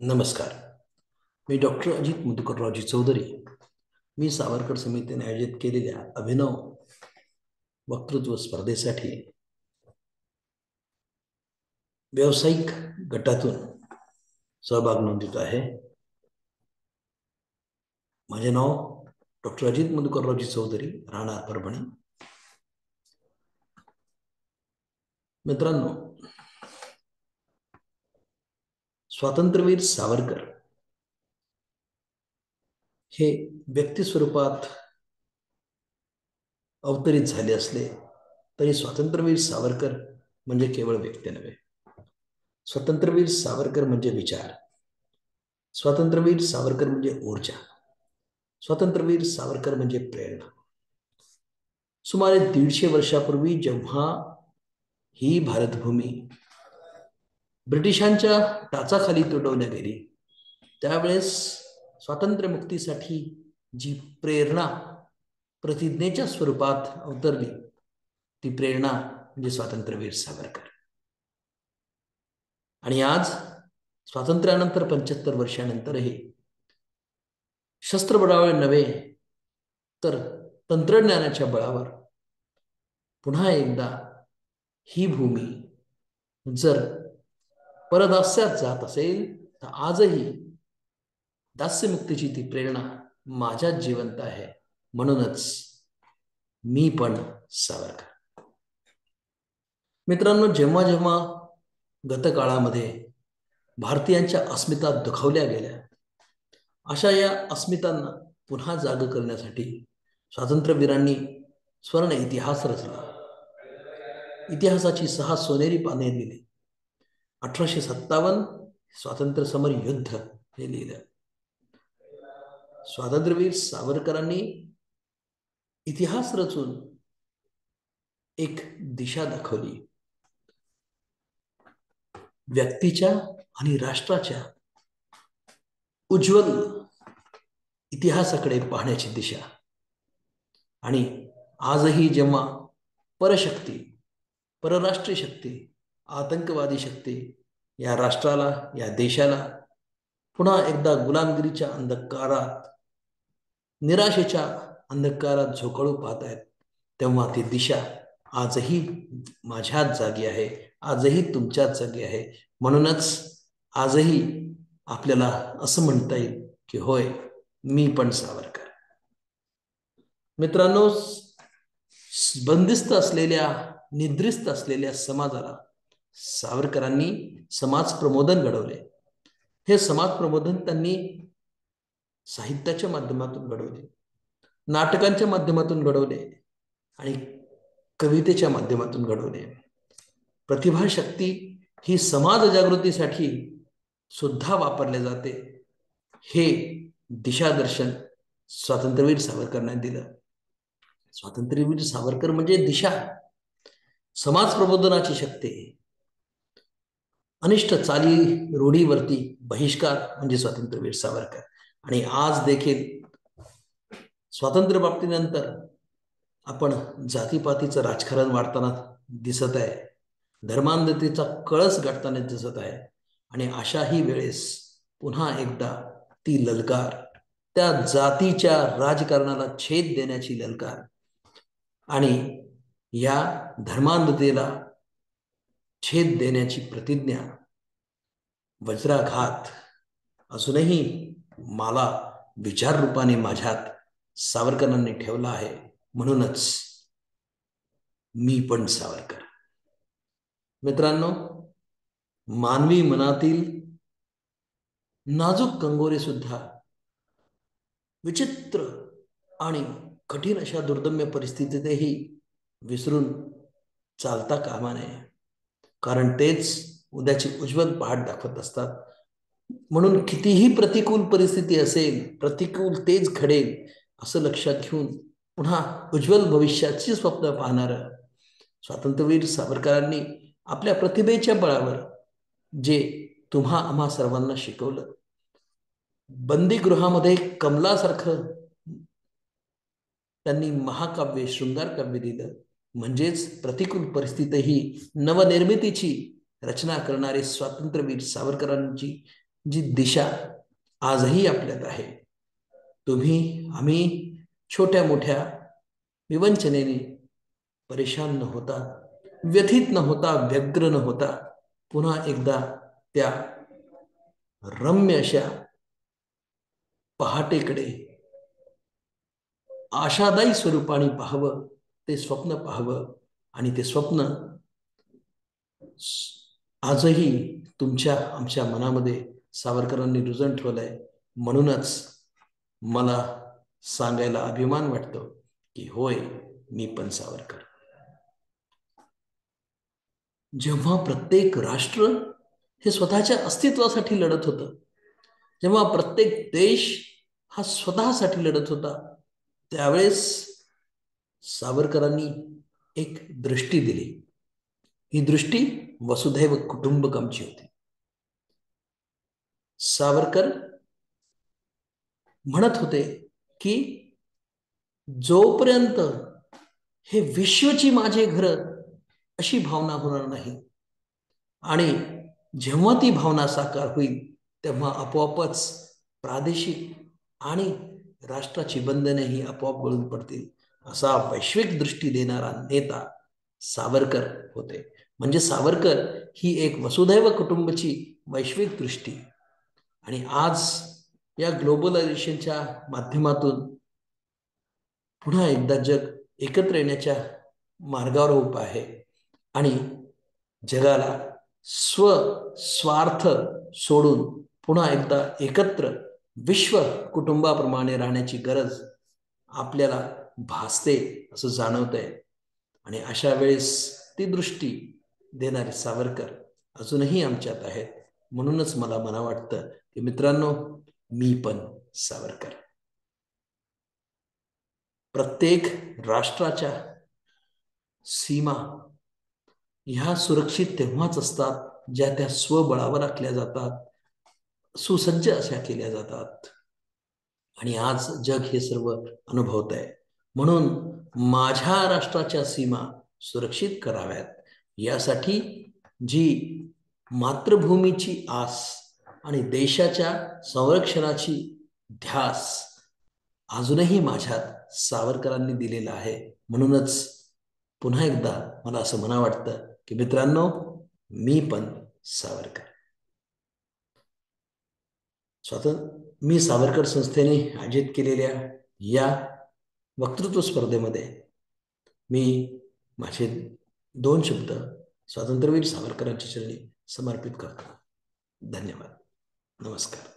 नमस्कार. मी डॉक्टर अजित मधुकररावजी चौधरी. मी सावरकर समितीने आयोजित केलेल्या अभिनव वक्तृत्व स्पर्धेसाठी व्यावसायिक गटातून सहभाग नोंदवित आहे. माझे नाव डॉक्टर अजित मधुकररावजी चौधरी, राहणार परभणी. मित्रांनो, स्वातंत्र्यवीर सावरकर हे व्यक्ती स्वरूपात अवतरित झाले असले तरी स्वातंत्र्यवीर सावरकर म्हणजे केवळ व्यक्ती नव्हे. स्वातंत्र्यवीर सावरकर म्हणजे विचार. स्वातंत्र्यवीर सावरकर म्हणजे ऊर्जा. स्वातंत्र्यवीर सावरकर म्हणजे प्रेरणा. सुमारे 150 वर्षापूर्वी जेव्हा ही भारतभूमी ब्रिटिशांच्या टाचाखाली तुडवल्या गेली, त्यावेळेस स्वातंत्र्य मुक्तीसाठी जी प्रेरणा प्रतिज्ञेच्या स्वरूपात अवतरली, ती प्रेरणा म्हणजे स्वातंत्र्यवीर सावरकर. आणि आज स्वातंत्र्यानंतर 75 वर्षानंतरही शस्त्रबळावर नव्हे तर तंत्रज्ञानाच्या बळावर पुन्हा एकदा ही भूमी जर परदास्यात जात असेल तर आजही दास्यमुक्तीची ती प्रेरणा माझ्यात जिवंत आहे. म्हणूनच मी पण सावरकर. मित्रांनो, जेव्हा जेव्हा गतकाळामध्ये भारतीयांच्या अस्मिता दुखावल्या गेल्या, अशा या अस्मितांना पुन्हा जाग करण्यासाठी स्वातंत्र्यवीरांनी स्वर्ण इतिहास रचला. इतिहासाची 6 सोनेरी पाने दिली. 1857 स्वातंत्र्य समर युद्ध हे लिहिलं. स्वातंत्र्यवीर सावरकरांनी इतिहास रचून एक दिशा दाखवली. व्यक्तीच्या आणि राष्ट्राच्या उज्ज्वल इतिहासाकडे पाहण्याची दिशा. आणि आजही जेव्हा परशक्ती, परराष्ट्रीय शक्ती, आतंकवादी शक्ती या राष्ट्राला, या देशाला पुन्हा एकदा गुलामगिरीच्या अंधकारात, निराशेच्या अंधकारात झोकाळू पाहत आहेत, तेव्हा ती दिशा आजही माझ्याच जागी आहे, आजही तुमच्याच जागी आहे. म्हणूनच आजही आपल्याला असं म्हणता येईल की होय, मी पण सावरकर. मित्रांनो, बंदिस्त असलेल्या, निद्रिस्त असलेल्या समाजाला सावरकरांनी समाज प्रबोधन घडवले. हे समाज प्रबोधन त्यांनी साहित्याच्या माध्यमातून घडवले, नाटकांच्या माध्यमातून घडवले आणि कवितेच्या माध्यमातून घडवले. प्रतिभाशक्ती ही समाज जागृतीसाठी सुद्धा वापरले जाते, हे दिशादर्शन स्वातंत्र्यवीर सावरकरांनी दिलं. स्वातंत्र्यवीर सावरकर म्हणजे दिशा, समाज प्रबोधनाची शक्ती. अनिष्ट चाली रूढीवरती बहिष्कार म्हणजे स्वातंत्र्यवीर सावरकर. आणि आज देखील स्वातंत्र्य प्राप्तीनंतर आपण जातीपातीचं राजकारण वाढताना दिसत आहे, धर्मांधतेचा कळस गाठताना दिसत आहे. आणि अशाही वेळेस पुन्हा एकदा ती ललकार, त्या जातीच्या राजकारणाला छेद देण्याची ललकार आणि या धर्मांधतेला छेद देण्याची प्रतिज्ञा, वज्राघात अजूनही मला विचार रूपाने माझ्यात सावरकरांनी ठेवला आहे. म्हणूनच मी पण सावरकर. मित्रांनो, मानवी मनातील नाजूक कंगोरे सुद्धा विचित्र आणि कठीण अशा दुर्दम्य परिस्थितीतही विसरून चालता कामा नये, कारण तेच उद्याची उज्ज्वल पहाट दाखवत असतात. म्हणून कितीही प्रतिकूल परिस्थिती असेल, प्रतिकूल तेच घडेल असं लक्षात घेऊन पुन्हा उज्ज्वल भविष्याची स्वप्न पाहणारं स्वातंत्र्यवीर सावरकरांनी आपल्या प्रतिभेच्या बळावर जे तुम्हा आम्हा सर्वांना शिकवलं, बंदीगृहामध्ये कमलासारखं त्यांनी महाकाव्य, शृंगार काव्य दिलं. म्हणजेच प्रतिकूल परिस्थितीही नवनिर्मितीची रचना करणारे स्वातंत्र्यवीर सावरकरांची जी दिशा आजही आपल्यात आहे, आम्ही छोट्या मोठ्या विवंचनेने परेशान न होता, व्यथित न होता, व्यग्र न होता, पुन्हा एकदा त्या रम्य अशा पहाटेकडे आशादायी स्वरूपाने पाहावं, ते स्वप्न पाहावं. आणि ते स्वप्न आजही तुमच्या आमच्या मनामध्ये सावरकरांनी रुजून ठेवलंय. म्हणूनच मला सांगायला अभिमान वाटतो की होय, मी पण सावरकर. जेव्हा प्रत्येक राष्ट्र हे स्वतःच्या अस्तित्वासाठी लढत होतं, जेव्हा प्रत्येक देश हा स्वतःसाठी लढत होता, त्यावेळेस सावरकरांनी एक दृष्टी दिली. ही दृष्टी वसुधैव कुटुंबकमची होती. सावरकर म्हणत होते की जोपर्यंत हे विश्वची माझे घर अशी भावना होणार नाही, आणि जेव्हा ती भावना साकार होईल, तेव्हा आपोआपच प्रादेशिक आणि राष्ट्राची बंधनेही आपोआप गळून पडतील, असा वैश्विक दृष्टी देणारा नेता सावरकर होते. म्हणजे सावरकर ही एक वसुधैव कुटुंबची वैश्विक दृष्टी. आणि आज या ग्लोबलायझेशनच्या माध्यमातून पुन्हा एकदा जग एकत्र येण्याच्या मार्गावर उभं आहे, आणि जगाला स्वार्थ सोडून पुन्हा एकदा एकत्र विश्व कुटुंबाप्रमाणे राहण्याची गरज आपल्याला भासते असं जाणवतंय. आणि अशा वेळेस ती दृष्टी देणारे सावरकर अजूनही आमच्यात आहेत. म्हणूनच मला वाटतं की मित्रांनो, मी पण सावरकर. प्रत्येक राष्ट्राच्या सीमा ह्या सुरक्षित तेव्हाच असतात ज्या त्या स्वबळावर आखल्या जातात, सुसज्ज अशा केल्या जातात. आणि आज जग हे सर्व अनुभवत आहे. म्हणून माझ्या राष्ट्राच्या सीमा सुरक्षित कराव्यात, यासाठी जी मातृभूमीची आस आणि देशाच्या संरक्षणाची ध्यास अजूनही माझ्यात सावरकरांनी दिलेला आहे. म्हणूनच पुन्हा एकदा मला असं म्हणा वाटतं की मित्रांनो, मी पण सावरकर. मी सावरकर संस्थेने आयोजित केलेल्या या वक्तृत्व स्पर्धेमध्ये मी माझे 2 शब्द स्वातंत्र्यवीर सावरकरांच्या चरणी समर्पित करतो. धन्यवाद. नमस्कार.